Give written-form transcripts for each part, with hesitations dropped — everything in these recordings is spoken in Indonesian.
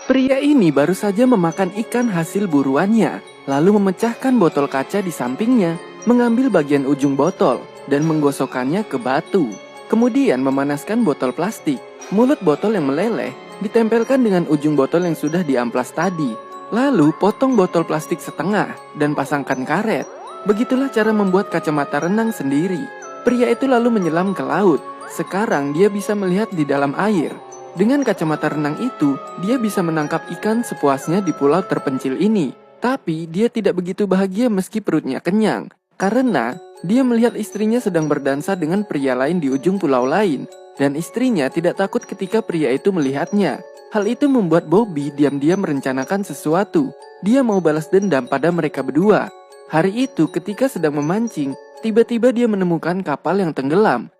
Pria ini baru saja memakan ikan hasil buruannya, lalu memecahkan botol kaca di sampingnya, mengambil bagian ujung botol, dan menggosokkannya ke batu. Kemudian memanaskan botol plastik. Mulut botol yang meleleh ditempelkan dengan ujung botol yang sudah diamplas tadi. Lalu potong botol plastik setengah dan pasangkan karet. Begitulah cara membuat kacamata renang sendiri. Pria itu lalu menyelam ke laut. Sekarang dia bisa melihat di dalam air. Dengan kacamata renang itu, dia bisa menangkap ikan sepuasnya di pulau terpencil ini. Tapi dia tidak begitu bahagia meski perutnya kenyang. Karena dia melihat istrinya sedang berdansa dengan pria lain di ujung pulau lain. Dan istrinya tidak takut ketika pria itu melihatnya. Hal itu membuat Bobby diam-diam merencanakan sesuatu. Dia mau balas dendam pada mereka berdua. Hari itu ketika sedang memancing, tiba-tiba dia menemukan kapal yang tenggelam.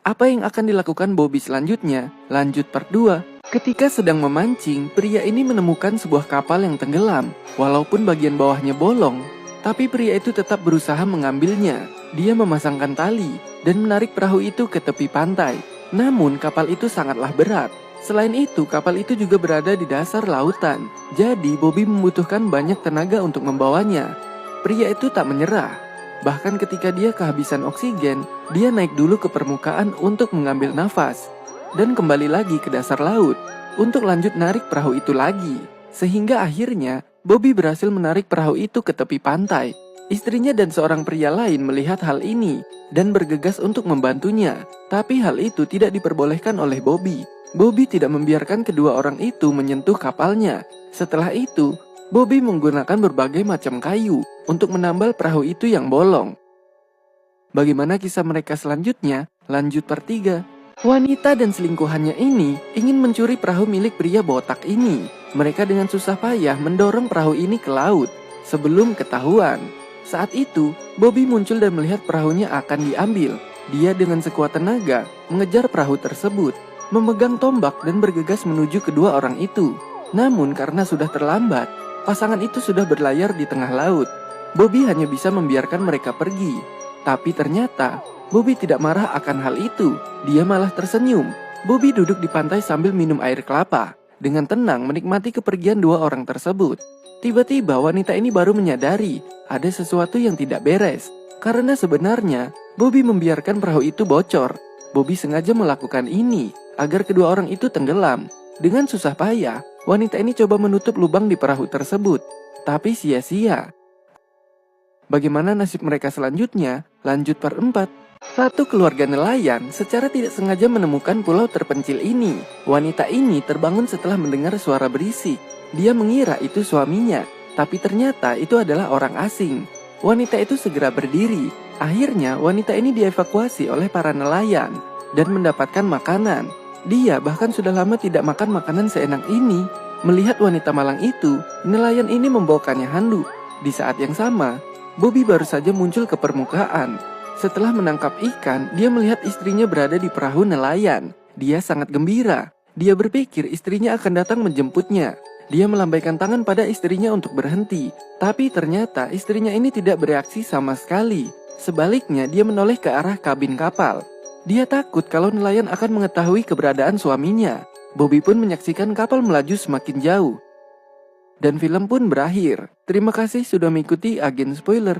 Apa yang akan dilakukan Bobby selanjutnya? Lanjut part 2. Ketika sedang memancing, pria ini menemukan sebuah kapal yang tenggelam. Walaupun bagian bawahnya bolong, tapi pria itu tetap berusaha mengambilnya. Dia memasangkan tali dan menarik perahu itu ke tepi pantai. Namun kapal itu sangatlah berat. Selain itu, kapal itu juga berada di dasar lautan. Jadi Bobby membutuhkan banyak tenaga untuk membawanya. Pria itu tak menyerah. Bahkan ketika dia kehabisan oksigen, dia naik dulu ke permukaan untuk mengambil nafas. Dan kembali lagi ke dasar laut untuk lanjut narik perahu itu lagi. Sehingga akhirnya Bobby berhasil menarik perahu itu ke tepi pantai. Istrinya dan seorang pria lain melihat hal ini dan bergegas untuk membantunya. Tapi hal itu tidak diperbolehkan oleh Bobby. Bobby tidak membiarkan kedua orang itu menyentuh kapalnya. Setelah itu, Bobby menggunakan berbagai macam kayu untuk menambal perahu itu yang bolong. Bagaimana kisah mereka selanjutnya? Lanjut part 3. Wanita dan selingkuhannya ini ingin mencuri perahu milik pria botak ini. Mereka dengan susah payah mendorong perahu ini ke laut sebelum ketahuan. Saat itu, Bobby muncul dan melihat perahunya akan diambil. Dia dengan sekuat tenaga mengejar perahu tersebut, memegang tombak dan bergegas menuju kedua orang itu. Namun karena sudah terlambat, pasangan itu sudah berlayar di tengah laut. Bobby hanya bisa membiarkan mereka pergi. Tapi ternyata Bobby tidak marah akan hal itu. Dia malah tersenyum. Bobby duduk di pantai sambil minum air kelapa, dengan tenang menikmati kepergian dua orang tersebut. Tiba-tiba wanita ini baru menyadari ada sesuatu yang tidak beres. Karena sebenarnya Bobby membiarkan perahu itu bocor. Bobby sengaja melakukan ini agar kedua orang itu tenggelam. Dengan susah payah, wanita ini coba menutup lubang di perahu tersebut. Tapi sia-sia. Bagaimana nasib mereka selanjutnya? Lanjut part 4. Satu keluarga nelayan secara tidak sengaja menemukan pulau terpencil ini. Wanita ini terbangun setelah mendengar suara berisik. Dia mengira itu suaminya, tapi ternyata itu adalah orang asing. Wanita itu segera berdiri. Akhirnya wanita ini dievakuasi oleh para nelayan dan mendapatkan makanan. Dia bahkan sudah lama tidak makan makanan seenak ini. Melihat wanita malang itu, nelayan ini membawakannya handuk. Di saat yang sama, Bobby baru saja muncul ke permukaan. Setelah menangkap ikan, dia melihat istrinya berada di perahu nelayan. Dia sangat gembira. Dia berpikir istrinya akan datang menjemputnya. Dia melambaikan tangan pada istrinya untuk berhenti. Tapi ternyata istrinya ini tidak bereaksi sama sekali. Sebaliknya, dia menoleh ke arah kabin kapal. Dia takut kalau nelayan akan mengetahui keberadaan suaminya. Bobby pun menyaksikan kapal melaju semakin jauh. Dan film pun berakhir. Terima kasih sudah mengikuti Agen Spoiler.